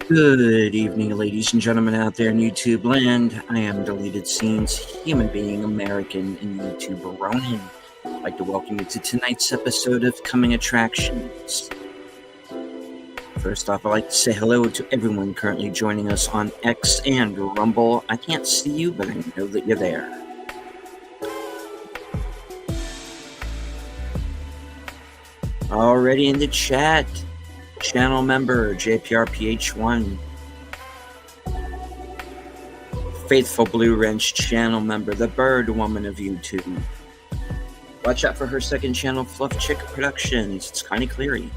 Good evening, ladies and gentlemen out there in YouTube land. I am Deleted Scenes, human being, American, and YouTuber Ronan. I'd like to welcome you to tonight's episode of Coming Attractions. First off, I'd like to say hello to everyone currently joining us on X and Rumble. I can't see you, but I know that you're there. Already in the chat, channel member JPRPH1, faithful Blue Wrench channel member, the Bird Woman of YouTube. Watch out for her second channel, Fluff Chick Productions. It's Connie Cleary.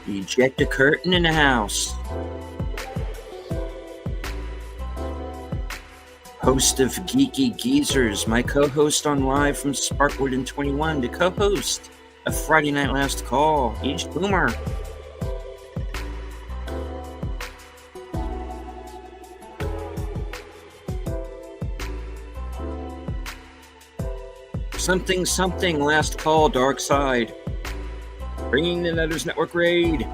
Eject a curtain in the house. Host of Geeky Geezers, my co-host on Live from Sparkwood in 21, the co-host of Friday Night Last Call, Aged Boomer. Something, Last Call, Dark Side. Bringing the Netters Network raid.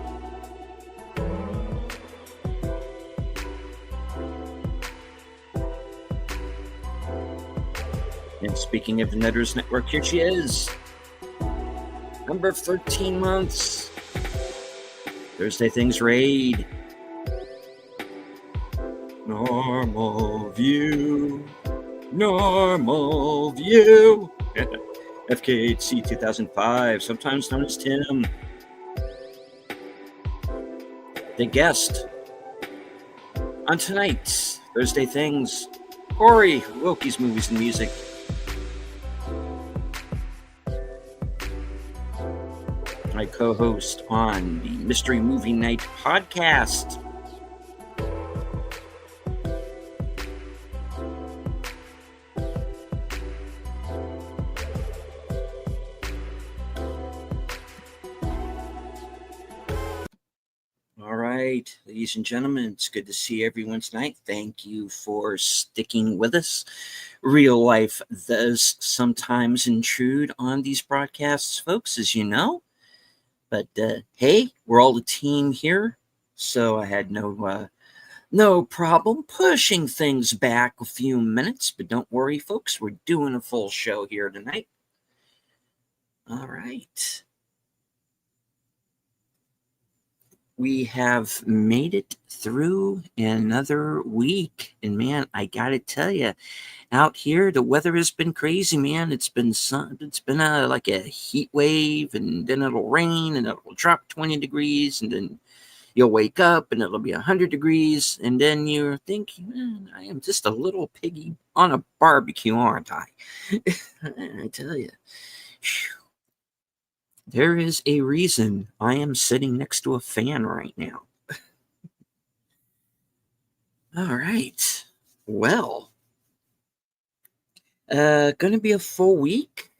And speaking of the Netters Network, here she is. Number of 13 months. Thursday Things raid. Normal view. FKHC 2005, sometimes known as Tim. The guest on tonight's Thursday Things, Corey, Wilkie's Movies and Music. My co-host on the Mystery Movie Night podcast. All right, ladies and gentlemen, it's good to see everyone tonight. Thank you for sticking with us. Real life does sometimes intrude on these broadcasts, folks, as you know. But hey, we're all a team here, so I had no problem pushing things back a few minutes. But don't worry, folks, we're doing a full show here tonight. All right. We have made it through another week. And man, I got to tell you, out here, the weather has been crazy, man. It's been like a heat wave, and then it'll rain, and it'll drop 20 degrees, and then you'll wake up, and it'll be 100 degrees, and then you're thinking, man, I am just a little piggy on a barbecue, aren't I? I tell you. Whew. There is a reason I am sitting next to a fan right now. All right. Well, going to be a full week.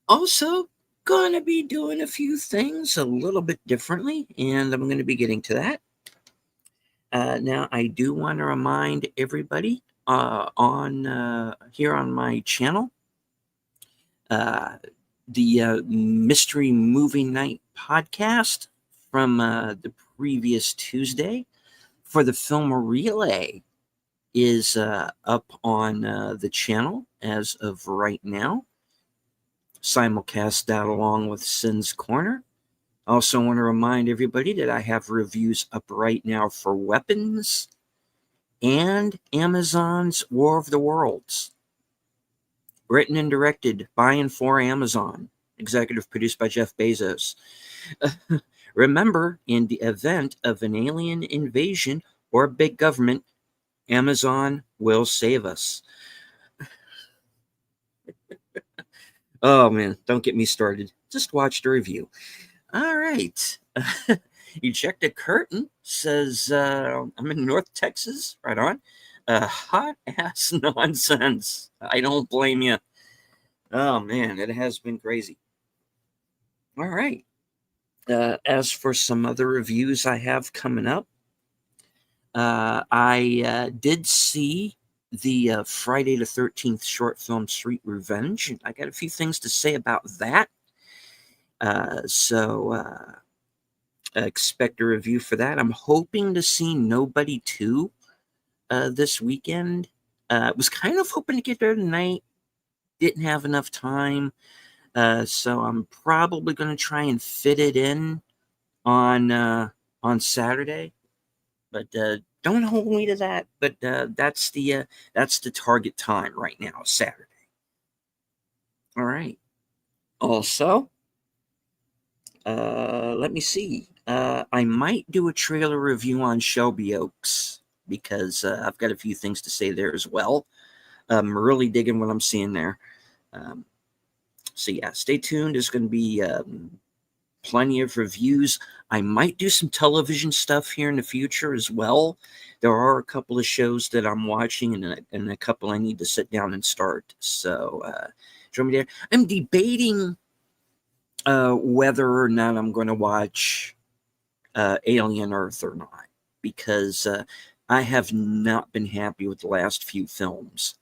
Also, going to be doing a few things a little bit differently, and I'm going to be getting to that. Now, I do want to remind everybody on here on my channel, the Mystery Movie Night podcast from the previous Tuesday for the film Relay is up on the channel as of right now. Simulcast that along with Sin's Corner. I also want to remind everybody that I have reviews up right now for Weapons and Amazon's War of the Worlds. Written and directed by and for Amazon. Executive produced by Jeff Bezos. Remember, in the event of an alien invasion or big government, Amazon will save us. Oh, man, don't get me started. Just watch the review. All right. Eject a Curtain says, I'm in North Texas. Right on. Hot ass nonsense. I don't blame you. Oh, man, it has been crazy. All right. As for some other reviews I have coming up, I did see the Friday the 13th short film Street Revenge. I got a few things to say about that. So expect a review for that. I'm hoping to see Nobody 2 this weekend. Was kind of hoping to get there tonight. Didn't have enough time. So I'm probably going to try and fit it in on Saturday. But don't hold me to that. But that's the target time right now, Saturday. All right. Also, let me see. I might do a trailer review on Shelby Oaks because I've got a few things to say there as well. I'm really digging what I'm seeing there. So yeah, stay tuned. There's going to be plenty of reviews. I might do some television stuff here in the future as well. There are a couple of shows that I'm watching and a couple I need to sit down and start. So join me there. I'm debating whether or not I'm going to watch Alien Earth or not, because I have not been happy with the last few films.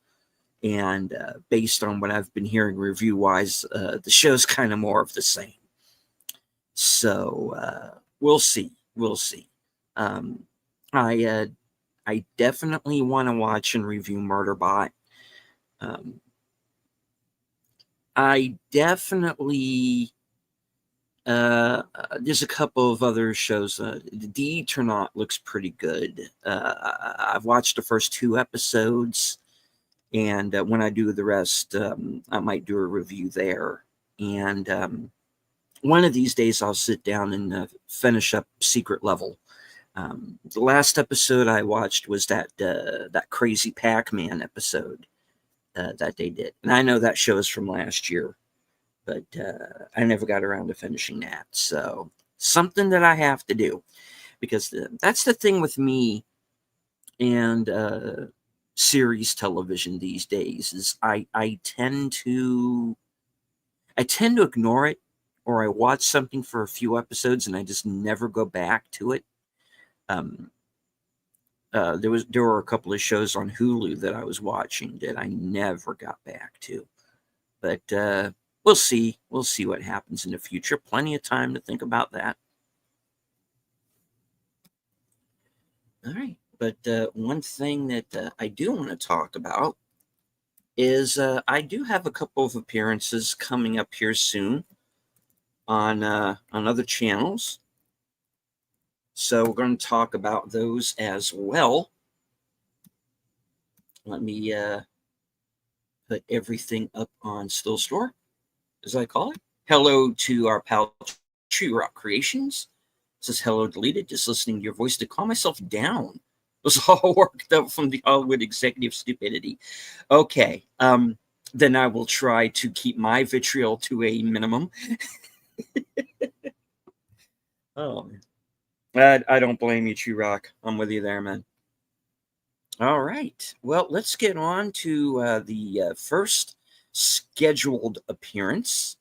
And based on what I've been hearing review-wise, the show's kind of more of the same. So we'll see. We'll see. I definitely want to watch and review Murderbot. I definitely there's a couple of other shows. The Eternaut looks pretty good. I've watched the first 2 episodes, and when I do the rest, I might do a review there. And one of these days, I'll sit down and finish up Secret Level. The last episode I watched was that crazy Pac-Man episode that they did, and I know that show is from last year, but I never got around to finishing that. So something that I have to do, because that's the thing with me and series television these days is I tend to ignore it, or I watch something for a few episodes and I just never go back to it. There were a couple of shows on Hulu that I was watching that I never got back to, but we'll see. We'll see what happens in the future. Plenty of time to think about that. All right. But one thing that I do want to talk about is I do have a couple of appearances coming up here soon on other channels. So we're going to talk about those as well. Let me put everything up on Still Store, as I call it. Hello to our pal Tree Rock Creations. It says hello deleted, just listening to your voice to calm myself down. It was all worked up from the Hollywood executive stupidity. Okay, then I will try to keep my vitriol to a minimum. Oh, man. I don't blame you, Tree Rock. I'm with you there, man. All right. Well, let's get on to the first scheduled appearance,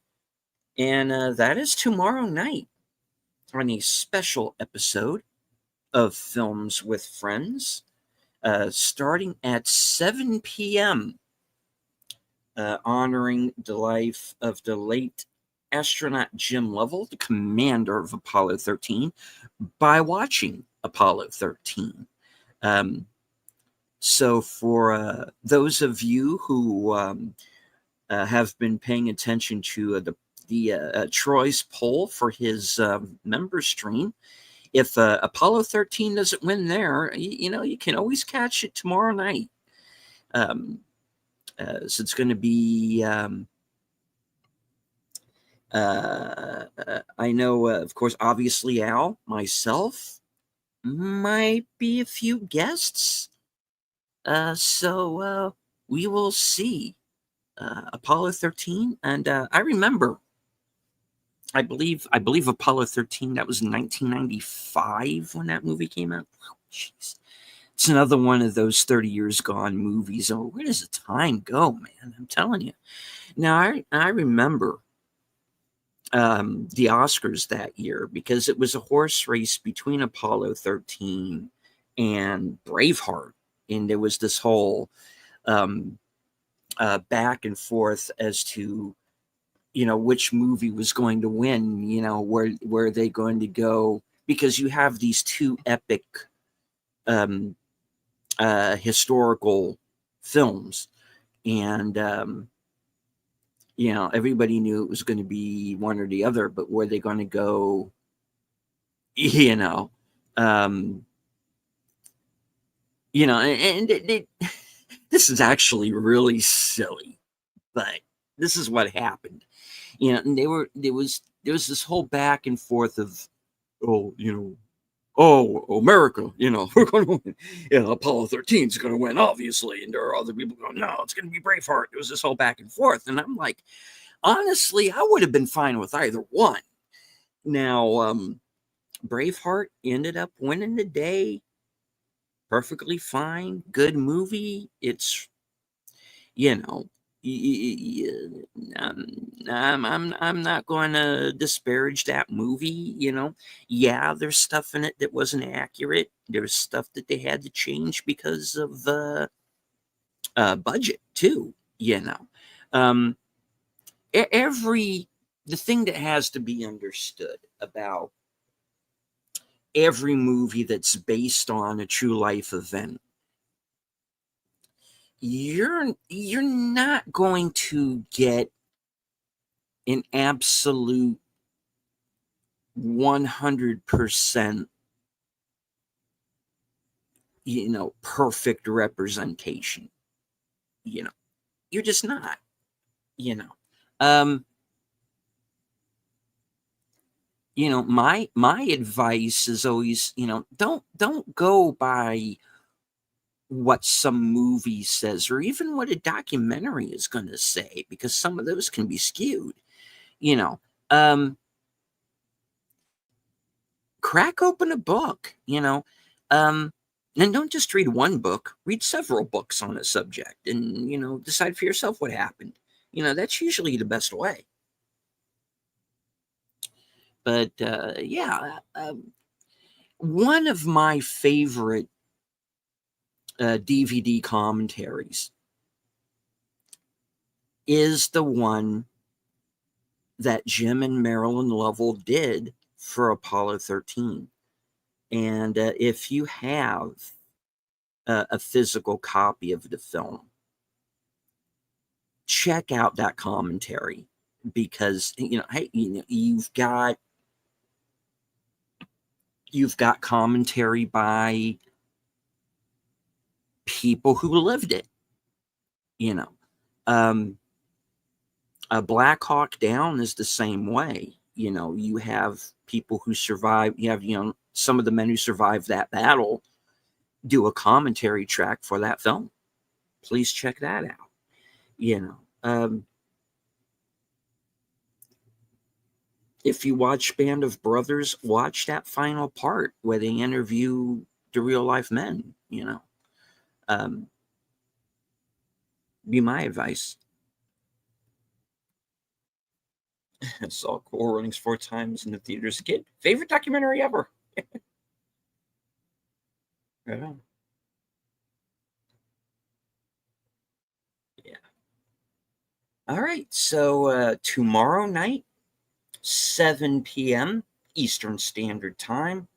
and that is tomorrow night on a special episode of Films with Friends, starting at 7 p.m., honoring the life of the late astronaut Jim Lovell, the commander of Apollo 13, by watching Apollo 13. So for those of you who have been paying attention to the Troy's poll for his member stream, if Apollo 13 doesn't win there, you can always catch it tomorrow night. So it's going to be, I know, of course, obviously Al, myself, might be a few guests. So we will see. Apollo 13, and I remember, I believe Apollo 13, that was 1995 when that movie came out. Oh, jeez. It's another one of those 30 years gone movies. Oh, where does the time go, man? I'm telling you. Now, I remember the Oscars that year, because it was a horse race between Apollo 13 and Braveheart. And there was this whole um, back and forth as to, which movie was going to win. Where are they going to go? Because you have these two epic um, historical films, and everybody knew it was going to be one or the other, but were they going to go? You know, um, this is actually really silly, but this is what happened. And there was this whole back and forth of, oh, America, we're going to win. Apollo 13 is going to win, obviously. And there are other people going, no, it's going to be Braveheart. It was this whole back and forth. And I'm like, honestly, I would have been fine with either one. Now, Braveheart ended up winning the day. Perfectly fine. Good movie. It's, you know, I'm not going to disparage that movie. Yeah, there's stuff in it that wasn't accurate. There's stuff that they had to change because of budget too. Um, the thing that has to be understood about every movie that's based on a true life event, you're not going to get an absolute 100% perfect representation. You're just not. um my advice is always, don't go by what some movie says, or even what a documentary is going to say, because some of those can be skewed. you know um Crack open a book. And don't just read one book, read several books on a subject, and decide for yourself what happened. That's usually the best way. But yeah, one of my favorite DVD commentaries is the one that Jim and Marilyn Lovell did for Apollo 13. And if you have a physical copy of the film, check out that commentary, because hey, you've got commentary by people who lived it. Um, a Black Hawk Down is the same way. You have people who survive. You have some of the men who survived that battle do a commentary track for that film. Please check that out. If you watch Band of Brothers, watch that final part where they interview the real life men. Um, be my advice. I saw Cool Runnings 4 times in the theater as a kid. Favorite documentary ever. Yeah. Yeah. All right. So tomorrow night, 7 p.m. Eastern Standard Time,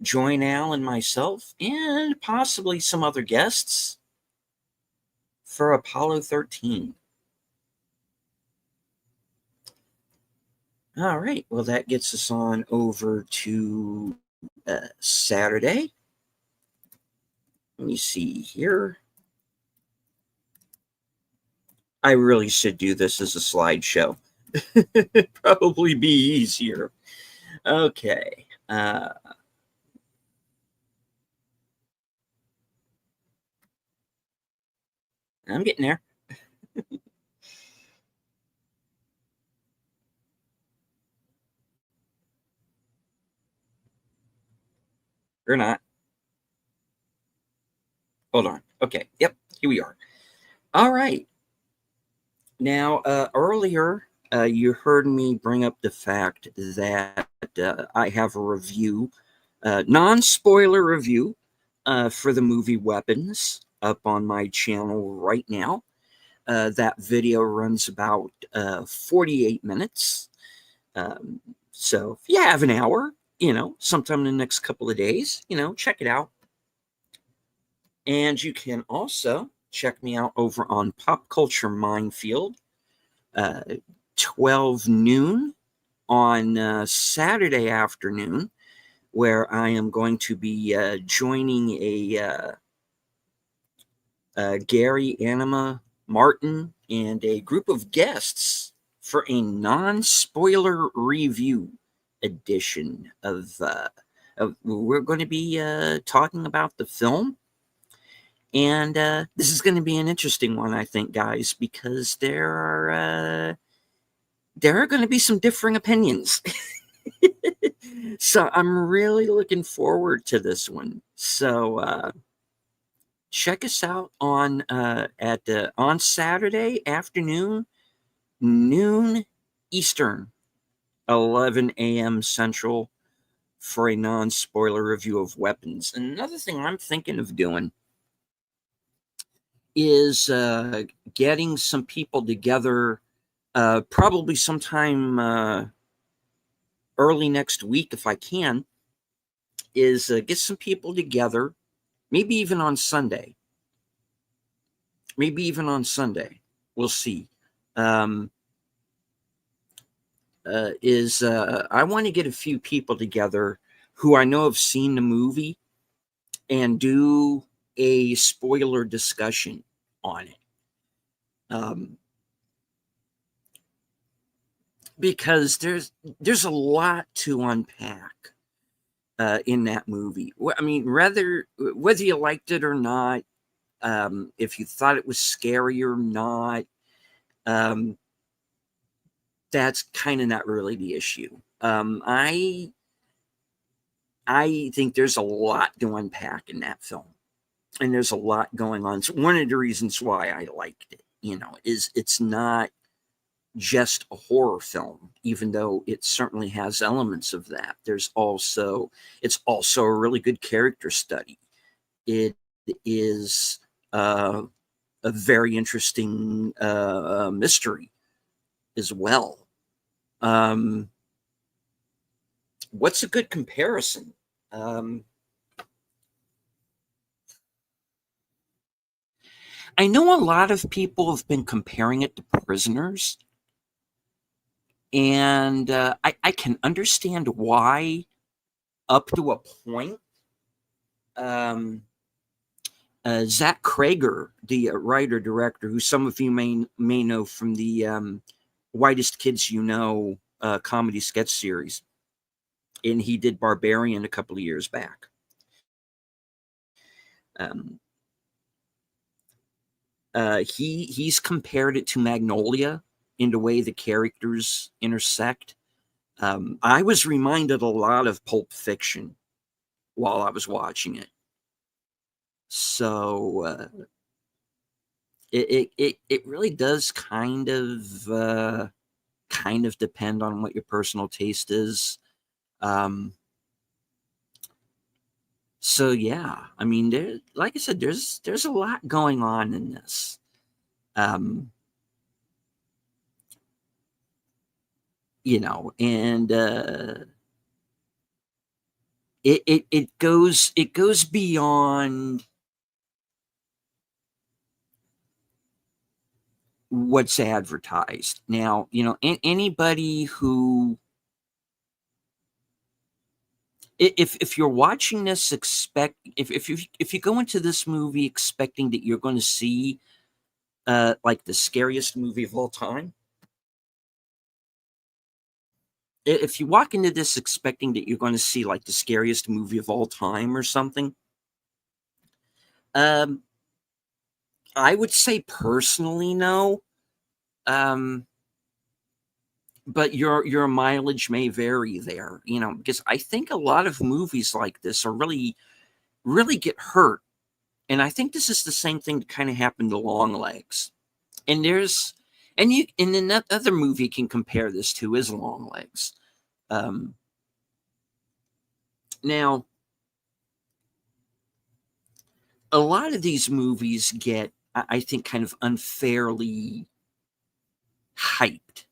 join Al and myself and possibly some other guests for Apollo 13. All right. Well, that gets us on over to Saturday. Let me see here. I really should do this as a slideshow. It'd probably be easier. Okay. I'm getting there. Or not. Hold on. Okay. Yep. Here we are. All right. Now, earlier, you heard me bring up the fact that I have a review, non spoiler review, for the movie Weapons. up on my channel right now. That video runs about 48 minutes. So if you have an hour, sometime in the next couple of days, check it out. And you can also check me out over on Pop Culture Minefield, 12 noon on Saturday afternoon, where I am going to be joining Gary, Anima, Martin, and a group of guests for a non-spoiler review edition of we're going to be talking about the film. And this is going to be an interesting one, I think, guys, because there are going to be some differing opinions. So I'm really looking forward to this one. So check us out on Saturday afternoon, noon Eastern, 11 a.m. Central, for a non-spoiler review of Weapons. And another thing I'm thinking of doing is getting some people together, probably sometime early next week, if I can, is get some people together, maybe even on Sunday. We'll see. I want to get a few people together who I know have seen the movie and do a spoiler discussion on it. Because there's a lot to unpack in that movie. I mean, whether you liked it or not, if you thought it was scary or not, that's kind of not really the issue. I think there's a lot to unpack in that film, and there's a lot going on. So one of the reasons why I liked it, is it's not just a horror film, even though it certainly has elements of that. It's also a really good character study. It is a very interesting mystery as well. What's a good comparison? I know a lot of people have been comparing it to Prisoners, and I can understand why, up to a point. Zach Cregger, the writer-director, who some of you may know from the Whitest Kids You Know comedy sketch series, and he did Barbarian a couple of years back. He's compared it to Magnolia in the way the characters intersect. I was reminded a lot of Pulp Fiction while I was watching it. So it really does kind of depend on what your personal taste is. So yeah, I mean, like I said, there's a lot going on in this. And it goes beyond what's advertised. Now, anybody who, if you're watching this, if you go into this movie expecting that you're going to see like the scariest movie of all time, if you walk into this expecting that you're going to see like the scariest movie of all time or something, I would say personally no. But your mileage may vary there, because I think a lot of movies like this are really, really get hurt. And I think this is the same thing that kind of happened to Longlegs. And another movie can compare this to is Longlegs. Now, a lot of these movies get, I think, kind of unfairly hyped,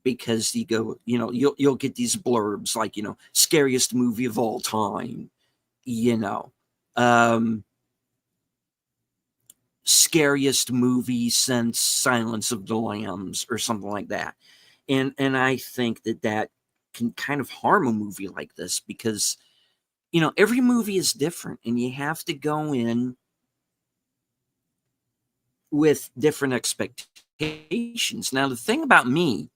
because you go, you'll get these blurbs like, scariest movie of all time, you know, um, scariest movie since Silence of the Lambs or something like that. And I think that can kind of harm a movie like this because, every movie is different and you have to go in with different expectations. Now, the thing about me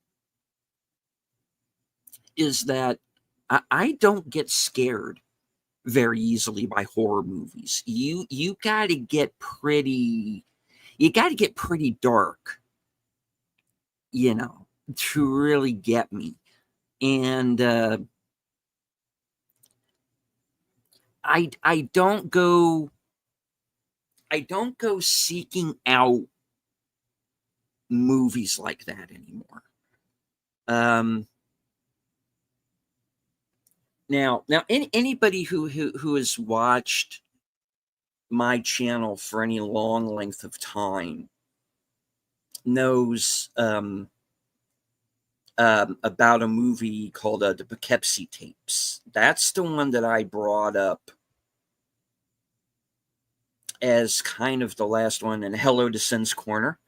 is that I don't get scared very easily by horror movies. You got to get pretty dark, to really get me. And I don't go seeking out movies like that anymore. Now, anybody who has watched my channel for any long length of time knows about a movie called the Poughkeepsie Tapes. That's the one that I brought up as kind of the last one. And hello to Sin's Corner,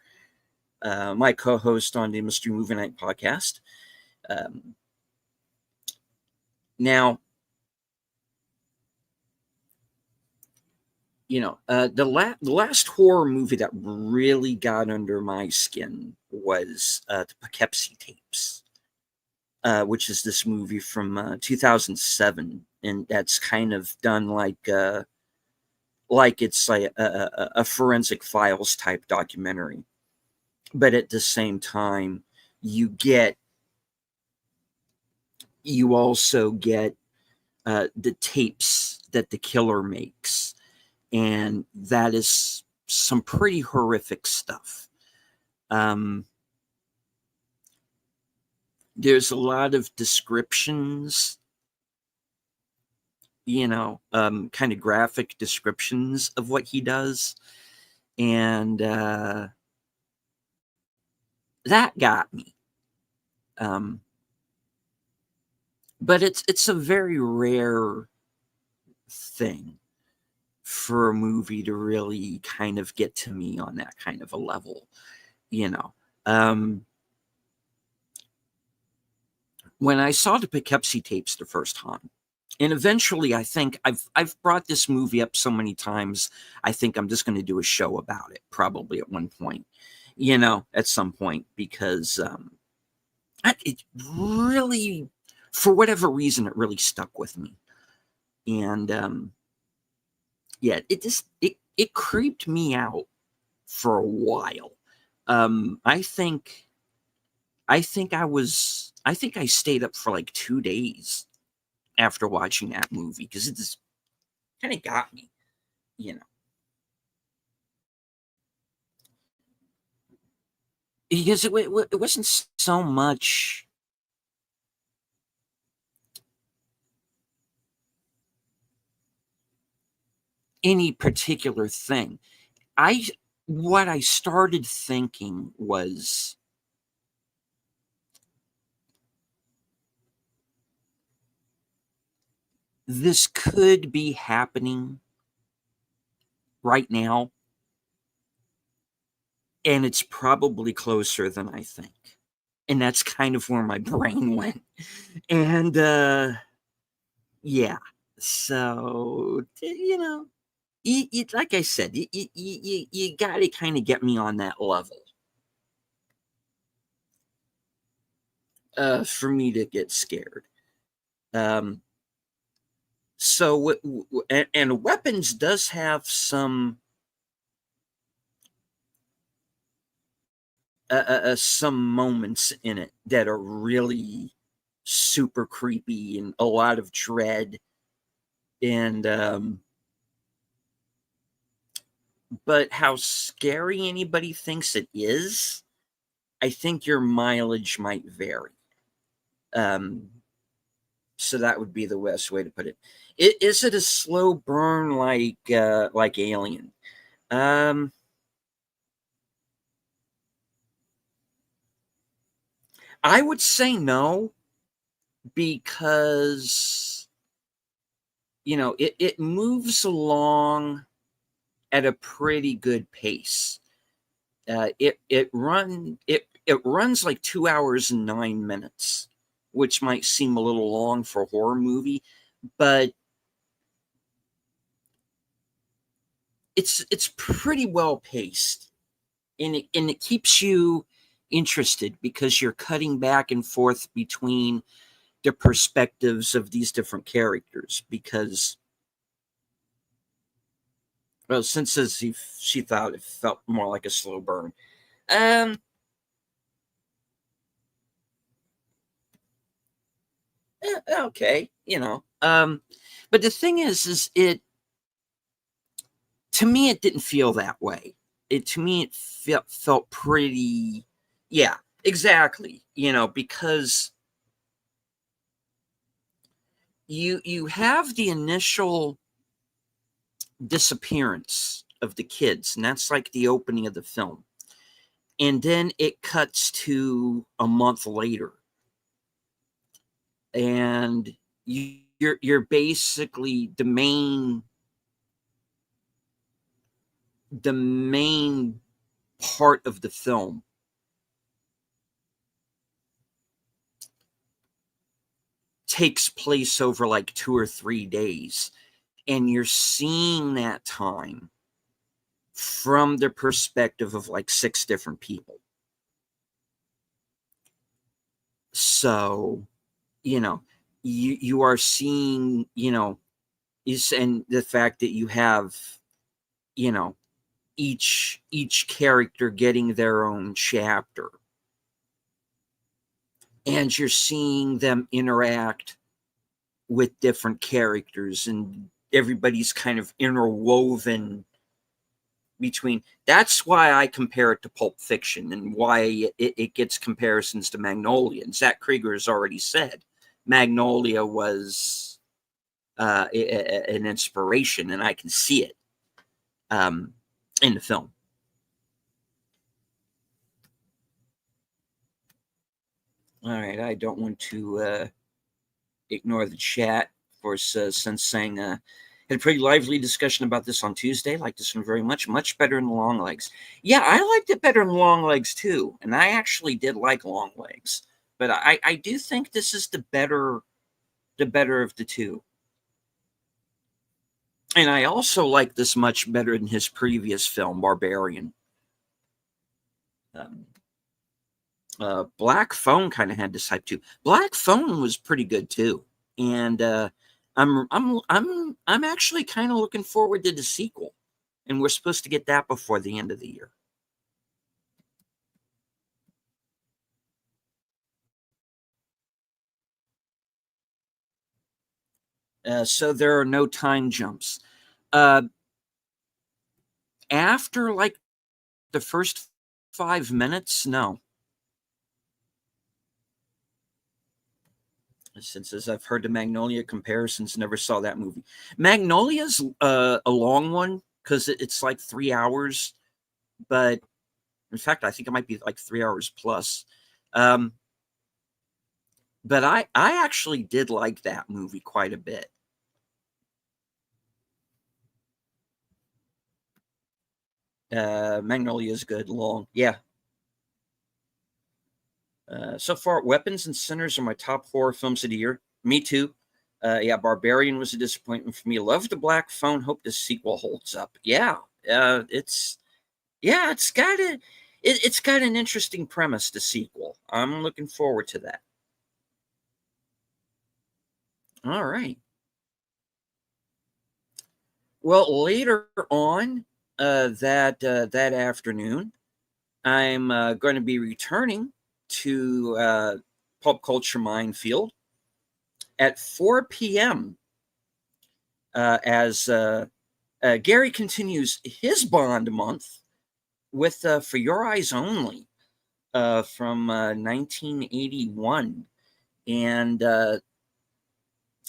my co-host on the Mystery Movie Night podcast. Now, the last horror movie that really got under my skin was the Poughkeepsie Tapes, which is this movie from 2007, and that's kind of done like it's a forensic files type documentary, but at the same time, you also get the tapes that the killer makes. And that is some pretty horrific stuff. There's a lot of descriptions, kind of graphic descriptions of what he does. And that got me. But it's a very rare thing for a movie to really kind of get to me on that kind of a level, when I saw the Poughkeepsie Tapes the first time, and eventually I think I've brought this movie up so many times, I think I'm just going to do a show about it probably at one point, at some point, because it really, for whatever reason, it really stuck with me. And yeah, it creeped me out for a while. I think I stayed up for like 2 days after watching that movie because it just kind of got me, because it wasn't so much any particular thing. What I started thinking was, this could be happening right now, and it's probably closer than I think. And that's kind of where my brain went. And yeah, so like I said, you got to kind of get me on that level for me to get scared. So, and Weapons does have some moments in it that are really super creepy and a lot of dread. And but how scary anybody thinks it is, I think your mileage might vary. So that would be the best way to put it. Is it a slow burn like Alien? I would say no, because it moves along at a pretty good pace. It runs like 2 hours and 9 minutes, which might seem a little long for a horror movie, but it's pretty well paced, and it keeps you interested because you're cutting back and forth between the perspectives of these different characters. Because, well, since she thought it felt more like a slow burn. Um, okay, but the thing is it to me it didn't feel that way. To me it felt pretty, yeah, exactly. Because you have the initial disappearance of the kids, and that's like the opening of the film, and then it cuts to a month later, and you're basically the main part of the film takes place over like 2 or 3 days, and you're seeing that time from the perspective of like 6 different people. So, you know, you are seeing, and the fact that you have, you know, each character getting their own chapter, and you're seeing them interact with different characters, and everybody's kind of interwoven between. That's why I compare it to Pulp Fiction, and why it gets comparisons to Magnolia. And Zach Krieger has already said Magnolia was an inspiration, and I can see it um, in the film. All right, I don't want to ignore the chat for since saying had a pretty lively discussion about this on Tuesday. Like this one very much, much better than Long Legs. Yeah, I liked it better than Long Legs too, and I actually did like Long Legs, but I do think this is the better of the two. And I also like this much better than his previous film, Barbarian. Um, Black Phone kind of had this hype too. Black Phone was pretty good too, and I'm actually kind of looking forward to the sequel, and we're supposed to get that before the end of the year. So there are no time jumps. Uh, After like the first 5 minutes, no. Since as I've heard the Magnolia comparisons, never saw that movie. Magnolia's a long one because it's like 3 hours, but in fact, I think it might be like 3 hours plus. Um, but I actually did like that movie quite a bit. Magnolia is good, long, yeah. So far, Weapons and Sinners are my top horror films of the year. Me too. Yeah, Barbarian was a disappointment for me. Love the Black Phone. Hope the sequel holds up. Yeah, it's got it's got an interesting premise. The sequel. I'm looking forward to that. All right. Well, later on that afternoon, I'm going to be returning to Pulp Culture Minefield at 4 p.m. As Gary continues his Bond month with For Your Eyes Only from 1981. And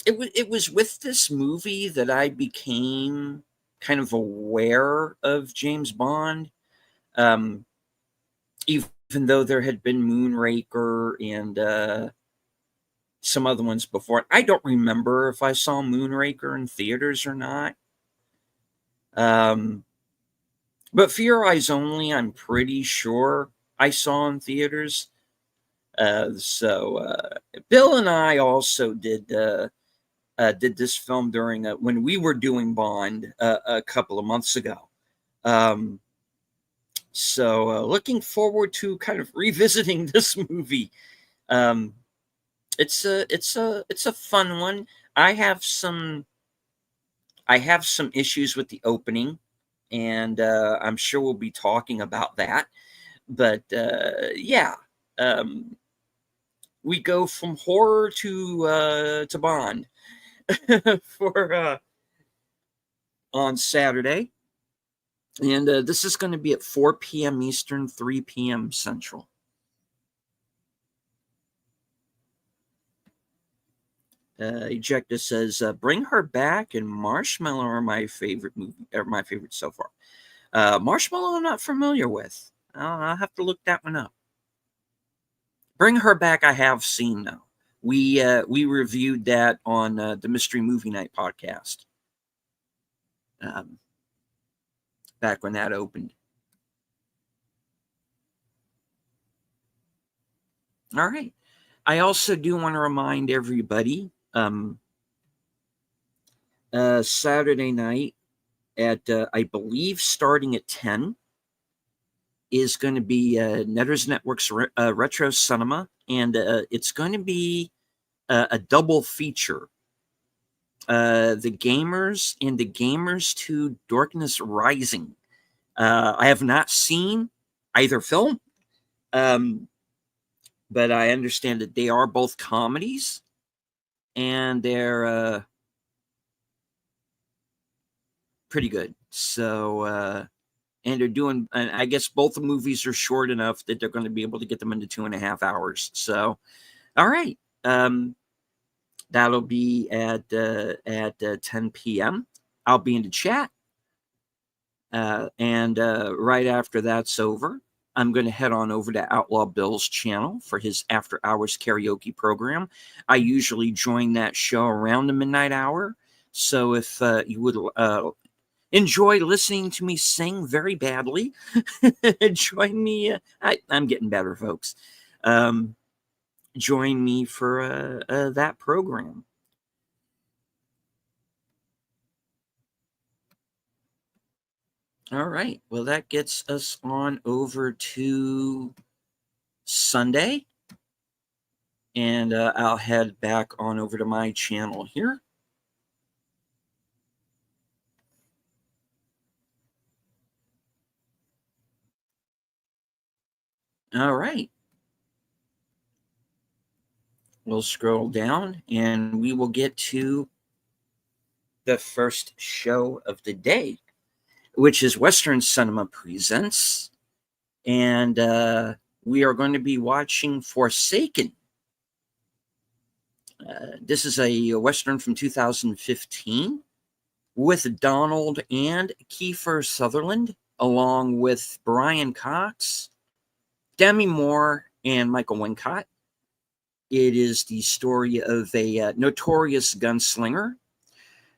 it was with this movie that I became kind of aware of James Bond. Um, Even though there had been Moonraker and some other ones before. I don't remember if I saw Moonraker in theaters or not. Um, but For Your Eyes Only, I'm pretty sure I saw in theaters. So Bill and I also did this film during when we were doing Bond a couple of months ago. Um, so looking forward to kind of revisiting this movie. Um, it's a fun one. I have some I have some issues with the opening, and I'm sure we'll be talking about that. But yeah, um, we go from horror to Bond for on Saturday, and this is going to be at 4 p.m. Eastern, 3 p.m. Central. Ejecta says, "Bring Her Back" and Marshmallow are my favorite movie, or my favorite so far. Marshmallow, I'm not familiar with. I'll have to look that one up. Bring Her Back, I have seen though. We reviewed that on the Mystery Movie Night podcast um, back when that opened. All right. I also do want to remind everybody Saturday night at, I believe, starting at 10 is going to be Netters Network's Retro Cinema, and it's going to be a double feature. The Gamers and the Gamers 2 Darkness Rising. I have not seen either film, um, but I understand that they are both comedies, and they're pretty good. So, and they're doing, and I guess both the movies are short enough that they're going to be able to get them into 2.5 hours. So, all right. That'll be at 10 p.m. I'll be in the chat. And right after that's over, I'm going to head on over to Outlaw Bill's channel for his after hours karaoke program. I usually join that show around the midnight hour. So if you would enjoy listening to me sing very badly, join me. I'm getting better, folks. Join me for that program. All right. Well, that gets us on over to Sunday. And I'll head back on over to my channel here. All right. We'll scroll down and we will get to the first show of the day, which is Western Cinema Presents. And we are going to be watching Forsaken. This is a Western from 2015 with Donald and Kiefer Sutherland, along with Brian Cox, Demi Moore, and Michael Wincott. It is the story of a notorious gunslinger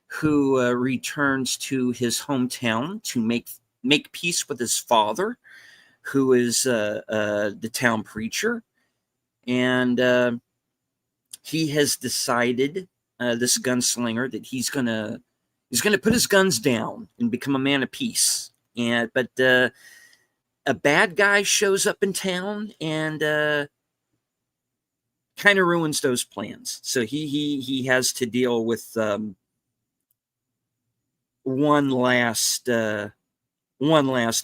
who returns to his hometown to make peace with his father, who is the town preacher, and he has decided, this gunslinger, that he's gonna put his guns down and become a man of peace. But a bad guy shows up in town and kind of ruins those plans. So he has to deal with one last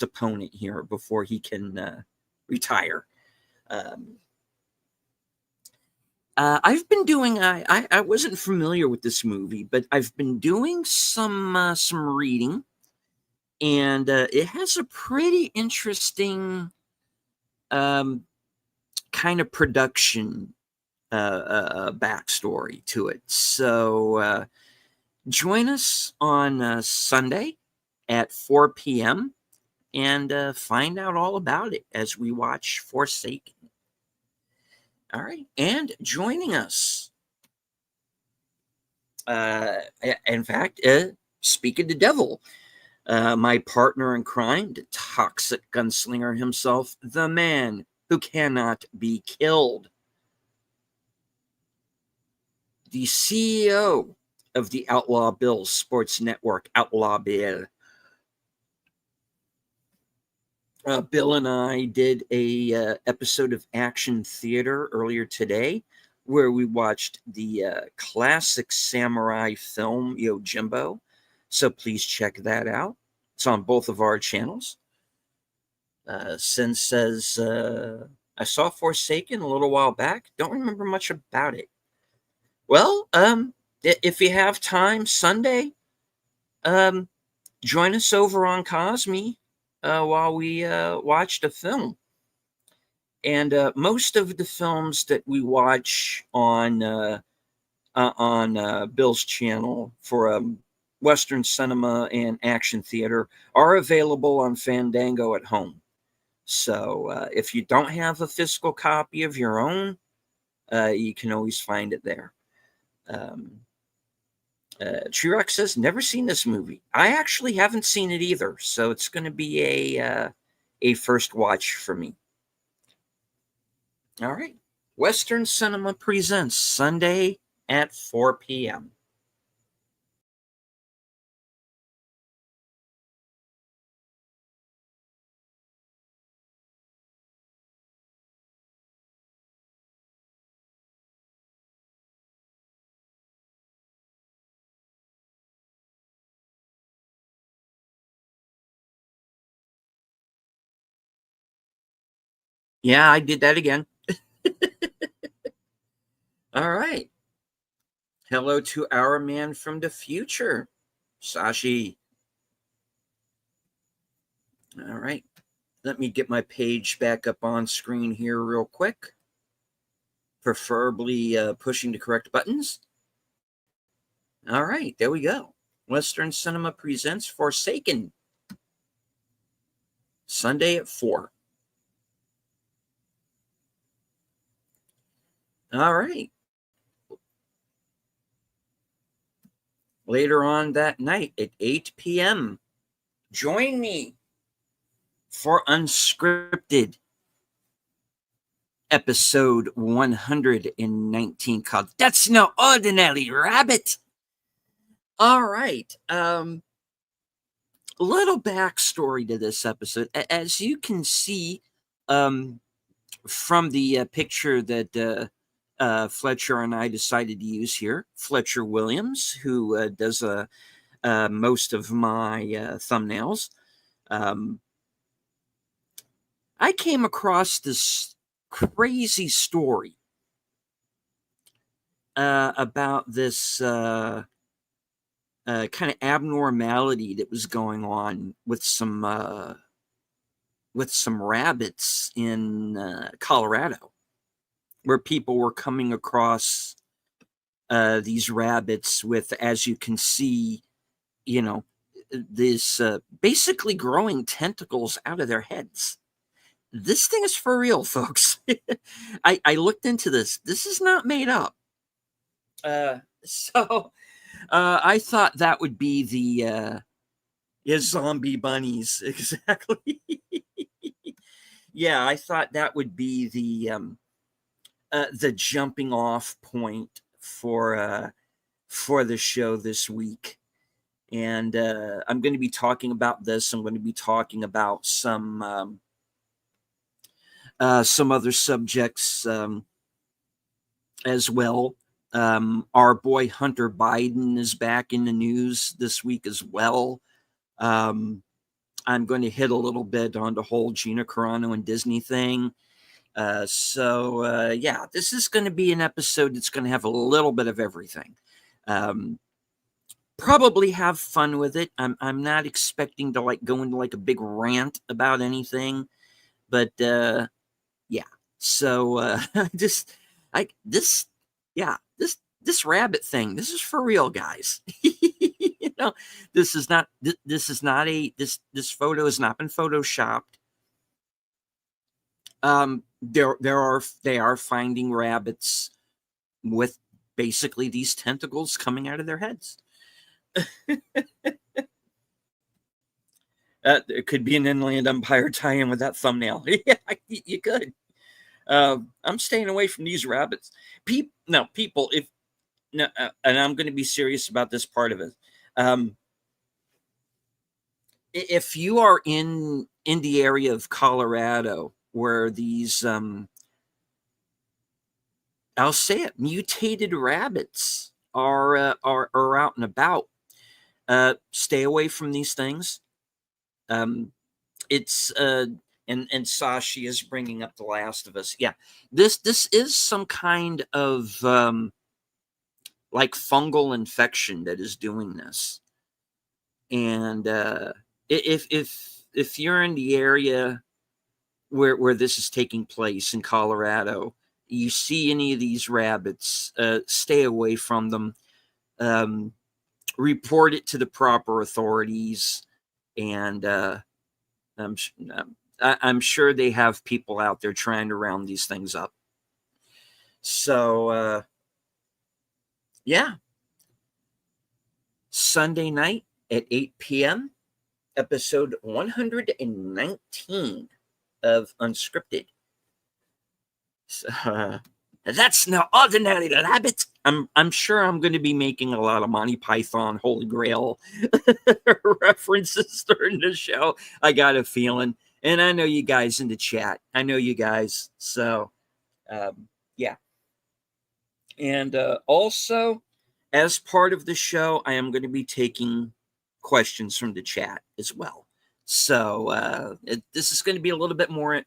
opponent here before he can retire. I've been doing. I wasn't familiar with this movie, but I've been doing some reading, and it has a pretty interesting kind of production backstory to it. So join us on Sunday at 4 p.m. and find out all about it as we watch Forsaken. All right. And joining us, in fact, speaking to Devil, my partner in crime, the toxic gunslinger himself, the man who cannot be killed, the CEO of the Outlaw Bill Sports Network, Outlaw Bill. Bill and I did a episode of Action Theater earlier today, where we watched the classic samurai film Yojimbo. So please check that out. It's on both of our channels. Sin says, I saw Forsaken a little while back. Don't remember much about it. Well, if you have time Sunday, join us over on Cosme while we watch the film. And most of the films that we watch on Bill's channel for Western cinema and action theater are available on Fandango at home. So if you don't have a physical copy of your own, you can always find it there. Trurock says, never seen this movie. I actually haven't seen it either, so it's going to be a first watch for me. All right. Western Cinema presents Sunday at 4 p.m. Yeah, I did that again. All right. Hello to our man from the future, Sashi. All right. Let me get my page back up on screen here real quick. Preferably pushing the correct buttons. All right, there we go. Western Cinema presents Forsaken. Sunday at 4. All right. Later on that night at 8 p.m., join me for Unscripted, episode 119, called That's No Ordinary Rabbit. All right. Little backstory to this episode. As you can see from the picture that Fletcher and I decided to use here, Fletcher Williams, who does most of my thumbnails, I came across this crazy story about this kind of abnormality that was going on with some rabbits in Colorado, where people were coming across these rabbits with, as you can see, this basically growing tentacles out of their heads. This thing is for real, folks. I looked into this. This is not made up. So I thought that would be the zombie bunnies. Exactly. Yeah, I thought that would be the jumping off point for the show this week. And I'm going to be talking about this. I'm going to be talking about some other subjects as well. Our boy Hunter Biden is back in the news this week as well. I'm going to hit a little bit on the whole Gina Carano and Disney thing. So this is going to be an episode that's going to have a little bit of everything. Probably have fun with it. I'm not expecting to go into a big rant about anything, but yeah. So just Like this, yeah, this rabbit thing, this is for real, guys. You know, this photo has not been photoshopped. They are finding rabbits with basically these tentacles coming out of their heads. It could be an Inland Empire tie-in with that thumbnail. Yeah, you could. I'm staying away from these rabbits. People, if no, and I'm going to be serious about this part of it. If you are in the area of Colorado where these, I'll say it, mutated rabbits are out and about, stay away from these things. It's and Sashi is bringing up The Last of Us. Yeah, this is some kind of like fungal infection that is doing this. And if you're in the area where this is taking place in Colorado, you see any of these rabbits, stay away from them. Report it to the proper authorities, and I'm sure they have people out there trying to round these things up. So, yeah. Sunday night at 8 p.m., episode 119 of Unscripted. That's no ordinary rabbit. I'm sure I'm going to be making a lot of Monty Python, Holy Grail references during the show. I got a feeling, and I know you guys in the chat. I know you guys. So, yeah. And also, as part of the show, I am going to be taking questions from the chat as well. So this is going to be a little bit more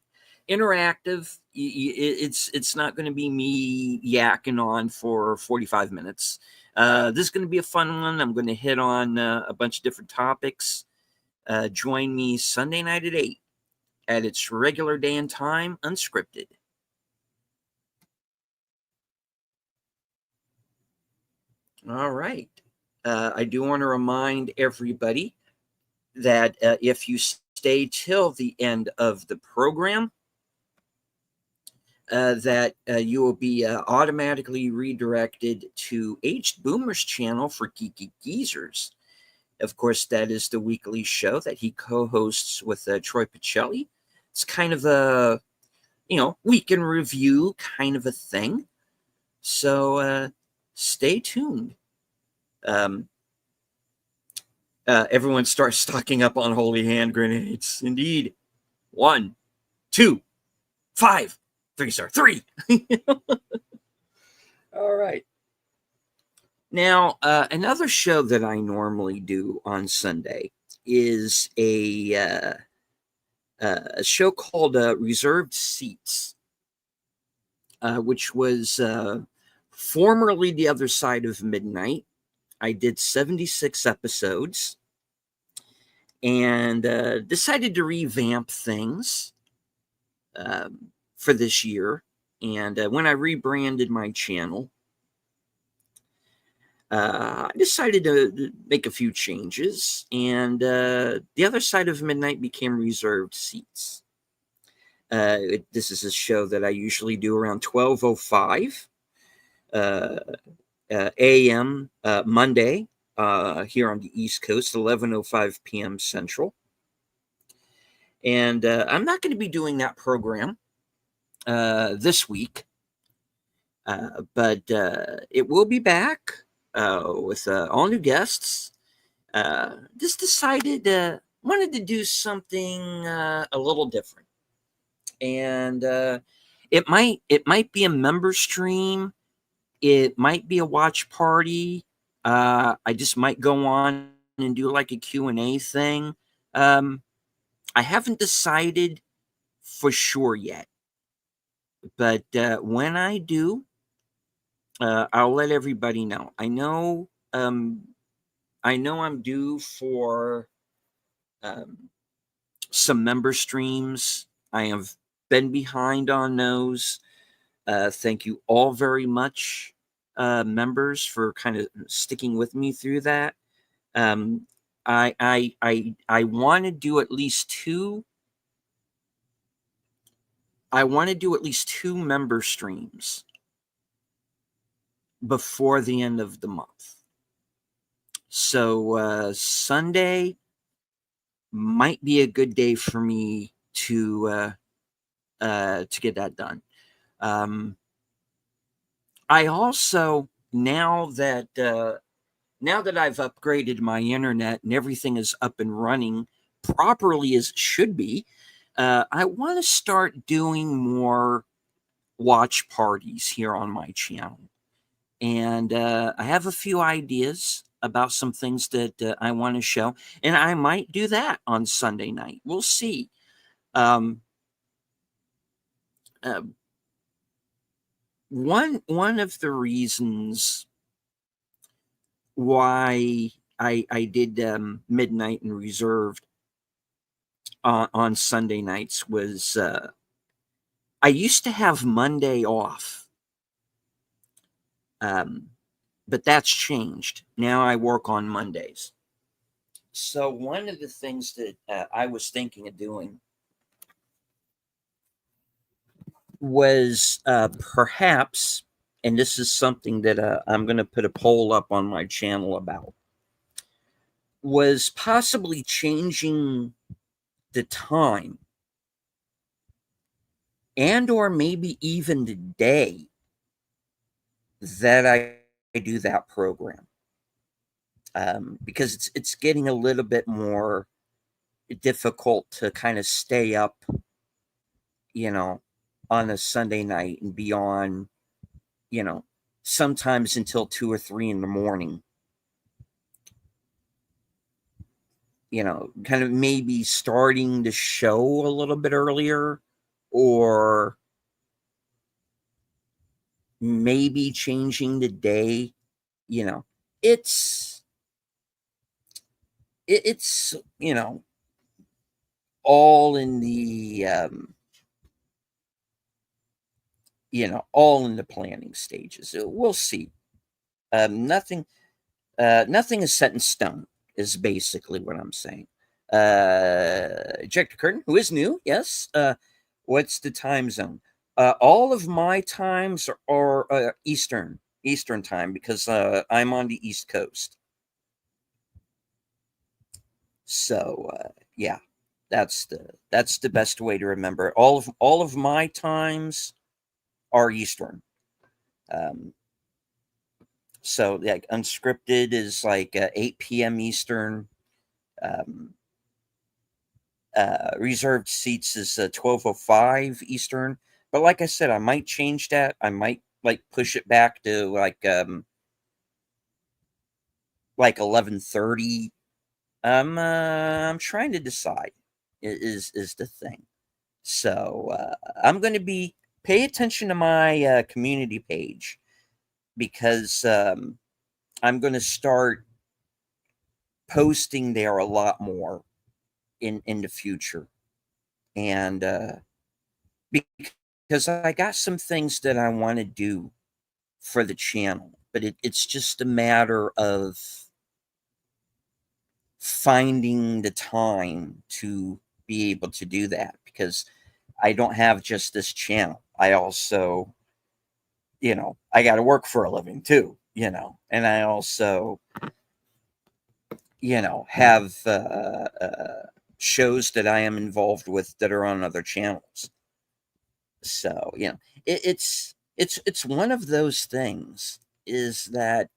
interactive. It's not going to be me yakking on for 45 minutes. This is going to be a fun one. I'm going to hit on a bunch of different topics. Join me Sunday night at 8 at its regular day and time, Unscripted. All right. I do want to remind everybody that if you stay till the end of the program, that you will be automatically redirected to Aged Boomer's channel for Geeky Geezers. Of course, that is the weekly show that he co-hosts with Troy Pacelli. It's kind of a, week in review kind of a thing. So stay tuned. Everyone starts stocking up on holy hand grenades. Indeed. 1, 2, 5, 3-star, 3. All right. Now, another show that I normally do on Sunday is a show called Reserved Seats, which was formerly The Other Side of Midnight. I did 76 episodes and decided to revamp things for this year. And when I rebranded my channel, I decided to make a few changes, and The Other Side of Midnight became Reserved Seats. This is a show that I usually do around 12:05 a.m. Monday here on the East Coast, 11:05 p.m. Central. And I'm not going to be doing that program this week, but it will be back with all new guests. Just decided wanted to do something a little different, and it might be a member stream. It might be a watch party. I just might go on and do like a Q&A thing. I haven't decided for sure yet, but when I do, I'll let everybody know. I know I'm due for some member streams. I have been behind on those. Thank you all very much, members, for kind of sticking with me through that. I want to do at least two. I want to do at least two member streams before the end of the month. So Sunday might be a good day for me to get that done. I also, now that I've upgraded my internet and everything is up and running properly as it should be, I want to start doing more watch parties here on my channel. And I have a few ideas about some things that I want to show, and I might do that on Sunday night. We'll see. Um, uh, one of the reasons why I did Midnight and Reserved on Sunday nights was I used to have Monday off, but that's changed. Now I work on Mondays. So one of the things that I was thinking of doing was perhaps, and this is something that I'm going to put a poll up on my channel about, was possibly changing the time and or maybe even the day that I do that program, because it's getting a little bit more difficult to kind of stay up, you know, on a Sunday night and be on, you know, sometimes until 2 or 3 in the morning. Kind of maybe starting the show a little bit earlier, or maybe changing the day. You know, it's it's all in the all in the planning stages. We'll see. Nothing is set in stone, is basically what I'm saying. Ejector Curtain, who is new, yes. What's the time zone? All of my times are Eastern time, because I'm on the East Coast. So yeah, that's the best way to remember it. All of my times are Eastern. So like unscripted is like 8 p.m. Eastern. Reserved seats is 12:05 Eastern. But like I said, I might change that. I might like push it back to like 11:30. I'm trying to decide. Is the thing. So I'm going to be pay attention to my community page, because I'm going to start posting there a lot more in the future, and because I got some things that I want to do for the channel, but it's just a matter of finding the time to be able to do that, because I don't have just this channel. I also, I got to work for a living too, and I also, have shows that I am involved with that are on other channels. So, it's one of those things, is that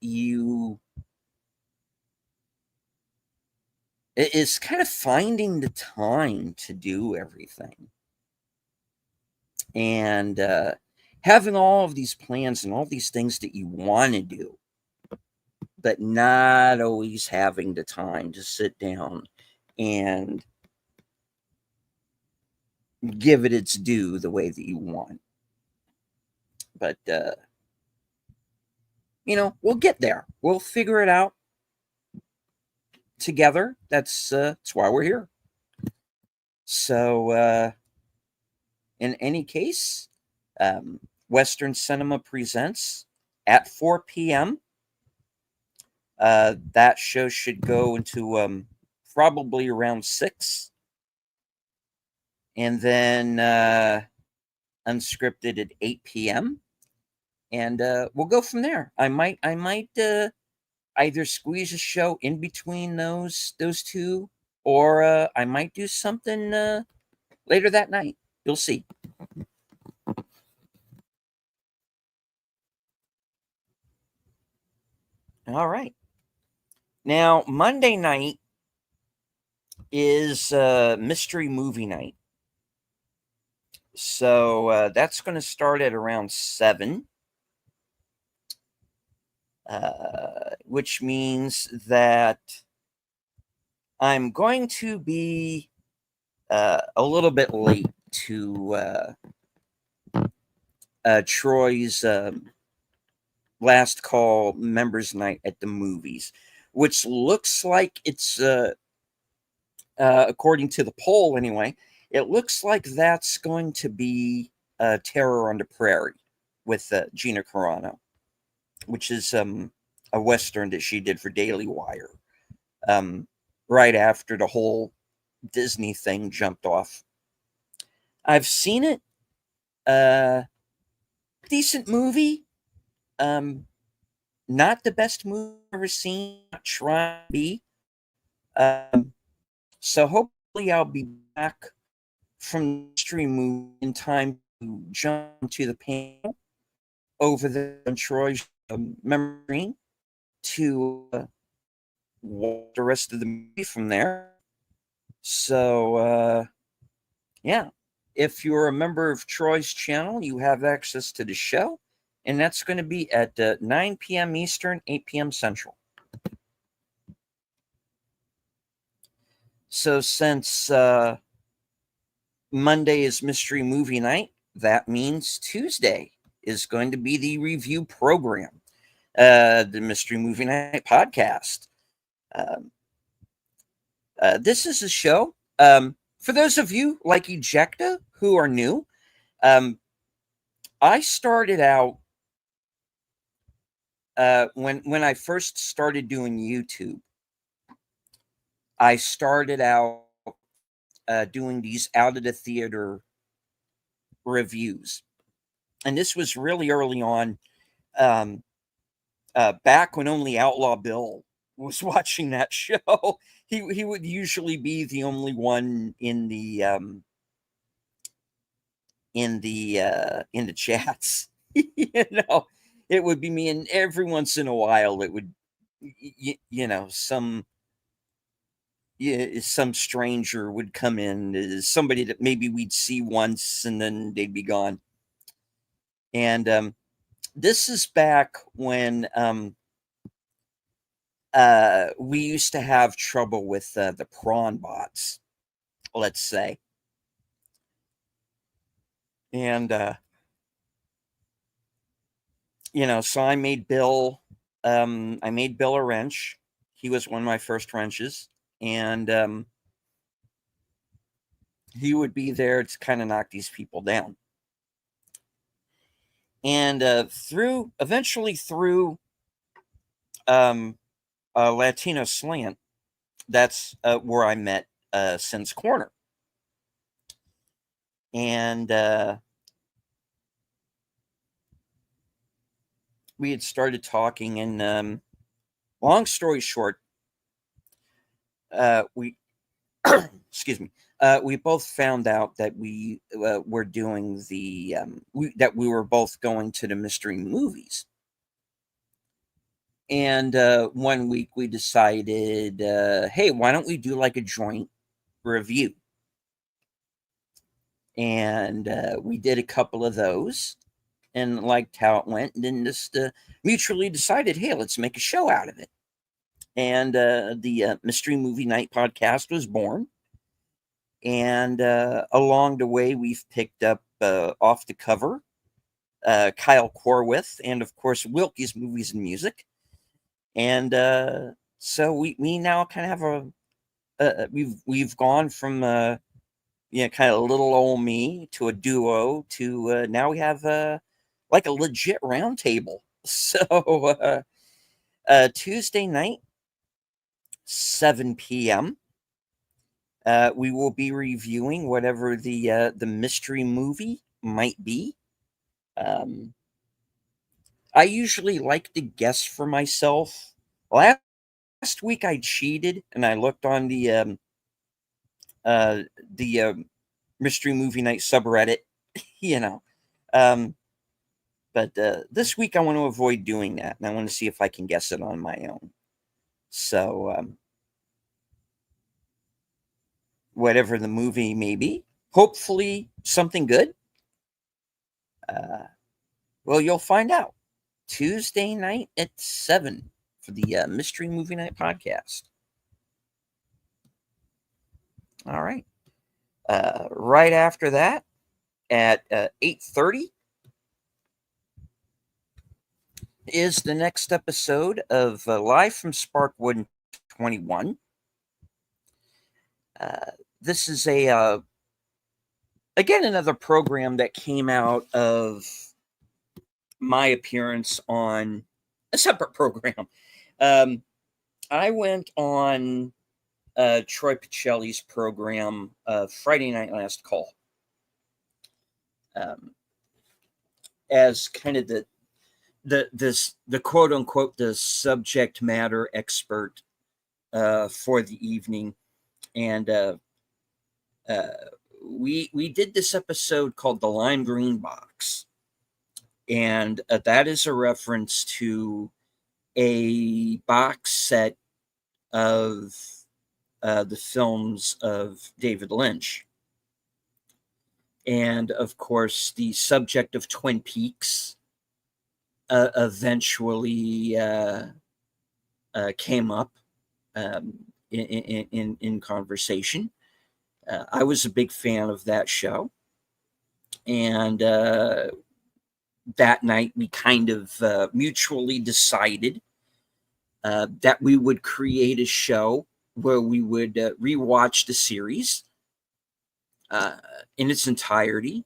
it's kind of finding the time to do everything, and having all of these plans and all these things that you want to do, but not always having the time to sit down and give it its due the way that you want. But we'll get there. We'll figure it out together. That's why we're here. So in any case, Western Cinema Presents at 4 p.m. That show should go into probably around 6. And then Unscripted at 8 p.m. And we'll go from there. I might either squeeze a show in between those two, or I might do something later that night. You'll see. All right. Now, Monday night is mystery movie night. So that's going to start at around 7, which means that I'm going to be a little bit late to Troy's last call members night at the movies, which looks like it's according to the poll anyway, it looks like that's going to be Terror on the Prairie with Gina Carano, which is a Western that she did for Daily Wire right after the whole Disney thing jumped off. I've seen it. Decent movie. Not the best movie I've ever seen. Not trying to be. So hopefully I'll be back from the stream movie in time to jump to the panel over the Troy's memory to watch the rest of the movie from there. So yeah, if you're a member of Troy's channel, you have access to the show, and that's going to be at 9 p.m. Eastern, 8 p.m. Central. So since Monday is mystery movie night, that means Tuesday is going to be the review program, the Mystery Movie Night podcast. This is a show, for those of you like Ejecta who are new. I started out when I first started doing YouTube. I started out doing these out of the theater reviews, and this was really early on, back when only Outlaw Bill was watching that show. He would usually be the only one in the chats. It would be me, and every once in a while it would some stranger would come in, somebody that maybe we'd see once and then they'd be gone. And this is back when we used to have trouble with the prawn bots, let's say. And so I made Bill a wrench. He was one of my first wrenches, and he would be there to kind of knock these people down. And eventually through Latino Slant, that's where I met Sin's Corner. And we had started talking, and long story short, we excuse me, we both found out that we were doing that we were both going to the mystery movies. And one week we decided, hey, why don't we do like a joint review? And we did a couple of those and liked how it went, and then just mutually decided, hey, let's make a show out of it. And the Mystery Movie Night podcast was born. And along the way, we've picked up Off the Cover, Kyle Corwith, and of course Wilkie's Movies and Music. And so we now kind of have we've gone from kind of little old me to a duo to now we have like a legit round table. So Tuesday night, 7 p.m. We will be reviewing whatever the mystery movie might be. I usually like to guess for myself. Last week I cheated and I looked on uh, the mystery movie night subreddit, you know. Um, but this week I want to avoid doing that, and I want to see if I can guess it on my own. So whatever the movie may be, hopefully something good. Well, you'll find out Tuesday night at 7 for the Mystery Movie Night podcast. All right. Right after that, at 8:30, is the next episode of Live from Sparkwood 21. This is again another program that came out of my appearance on a separate program. I went on Troy Pacelli's program, Friday Night Last Call, as kind of the quote unquote the subject matter expert for the evening, and we did this episode called the Lime Green Box, and that is a reference to a box set of the films of David Lynch. And of course, the subject of Twin Peaks eventually came up in conversation. I was a big fan of that show. And that night, we kind of mutually decided that we would create a show where we would rewatch the series in its entirety,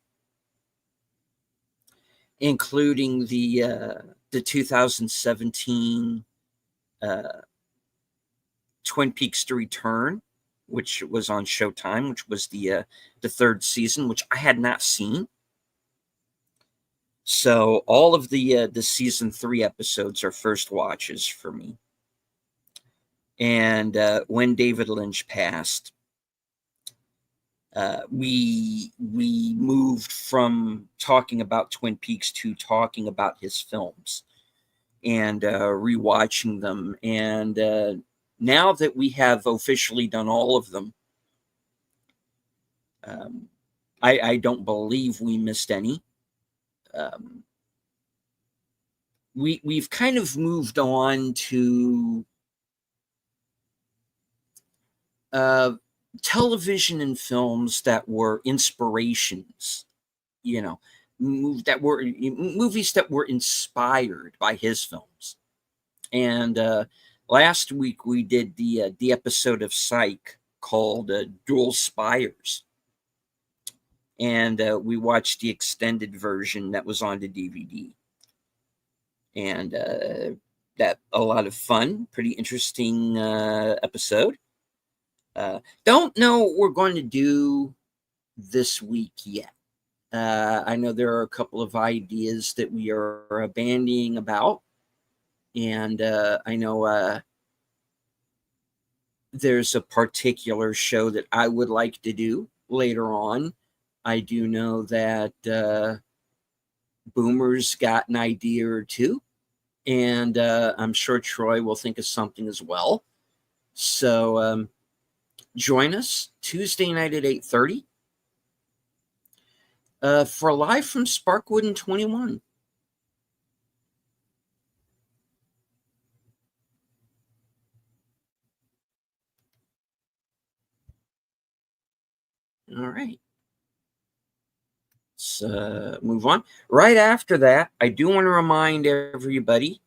including the 2017 Twin Peaks: The Return, which was on Showtime, which was the third season, which I had not seen. So all of the season 3 episodes are first watches for me. And when David Lynch passed, we moved from talking about Twin Peaks to talking about his films and rewatching them. And now that we have officially done all of them, I don't believe we missed any. We've kind of moved on to television and films that were inspirations, movies that were inspired by his films. And last week we did the episode of Psych called Dual Spires, and we watched the extended version that was on the DVD, and that a lot of fun, pretty interesting episode. Don't know what we're going to do this week yet. I know there are a couple of ideas that we are bandying about, and I know there's a particular show that I would like to do later on. I do know that Boomer's got an idea or two, and I'm sure Troy will think of something as well. So join us Tuesday night at 8:30 for Live from Sparkwood and 21. All right. Let's move on. Right after that, I do want to remind everybody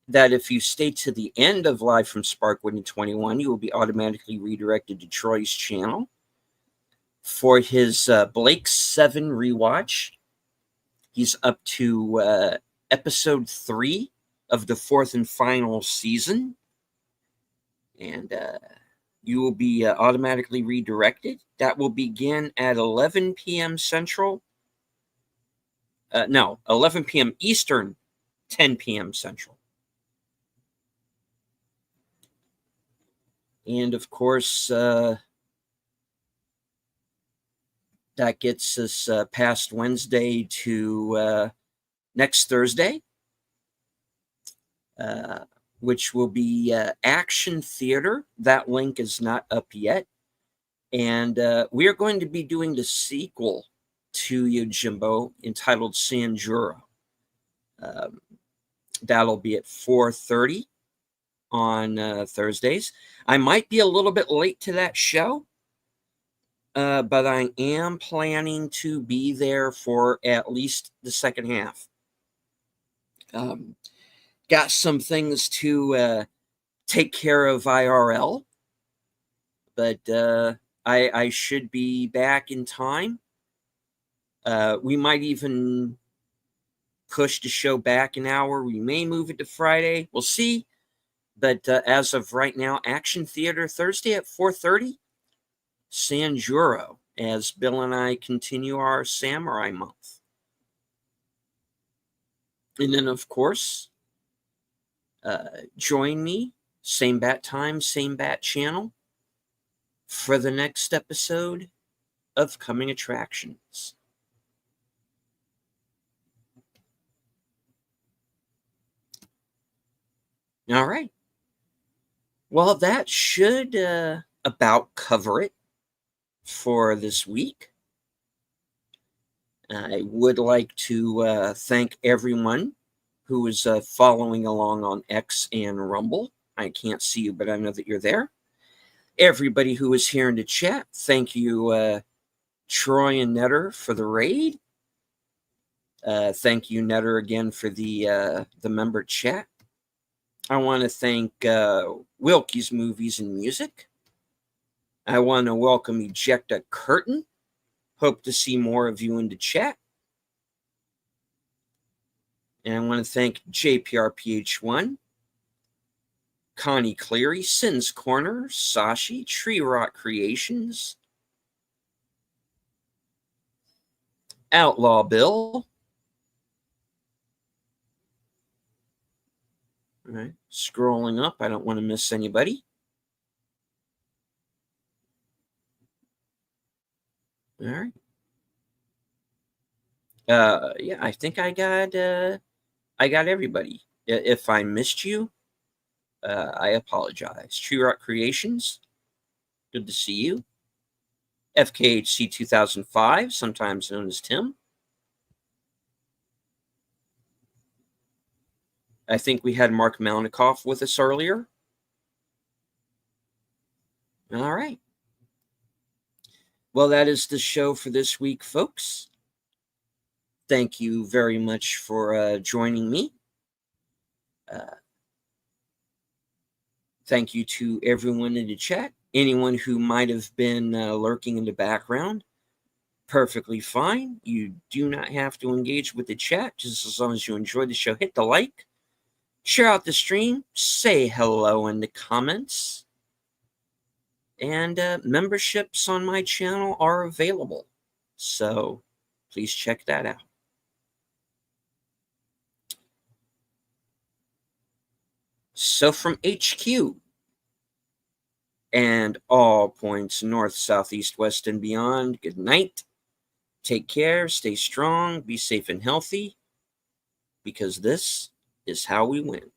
that if you stay to the end of Live from Sparkwood and 21, you will be automatically redirected to Troy's channel for his Blake 7 rewatch. He's up to episode 3 of the 4th and final season. And you will be automatically redirected. That will begin at 11 p.m. Central. 11 p.m. Eastern, 10 p.m. Central. And of course, that gets us past Wednesday to next Thursday, which will be Action Theater. That link is not up yet. And we are going to be doing the sequel to Yojimbo entitled Sanjuro. That'll be at 4:30 on Thursdays. I might be a little bit late to that show, but I am planning to be there for at least the second half. Got some things to take care of IRL, but I should be back in time. We might even push the show back an hour. We may move it to Friday. We'll see. But as of right now, Action Theater Thursday at 4:30. Sanjuro, as Bill and I continue our Samurai Month. And then, of course, join me, same bat time, same bat channel, for the next episode of Coming Attractions. All right. Well, that should about cover it for this week. I would like to thank everyone who is following along on X and Rumble. I can't see you, but I know that you're there. Everybody who is here in the chat, thank you, Troy and Netter, for the raid. Thank you, Netter, again for the member chat. I want to thank Wilkie's Movies and Music. I want to welcome Ejecta Curtain. Hope to see more of you in the chat. And I want to thank JPRPH1, Connie Cleary, Sin's Corner, Sashi, Tree Rock Creations, Outlaw Bill. All right, scrolling up. I don't want to miss anybody. All right. Yeah, I think I got everybody. If I missed you, I apologize. Tree Rock Creations, good to see you. FKHC 2005, sometimes known as Tim. I think we had Mark Malnikoff with us earlier. All right. Well, that is the show for this week, folks. Thank you very much for joining me. Thank you to everyone in the chat. Anyone who might have been lurking in the background, perfectly fine. You do not have to engage with the chat, just as long as you enjoy the show. Hit the like, share out the stream, say hello in the comments. And memberships on my channel are available, so please check that out. So from HQ and all points north, south, east, west, and beyond, good night. Take care, stay strong, be safe and healthy, because this is how we win.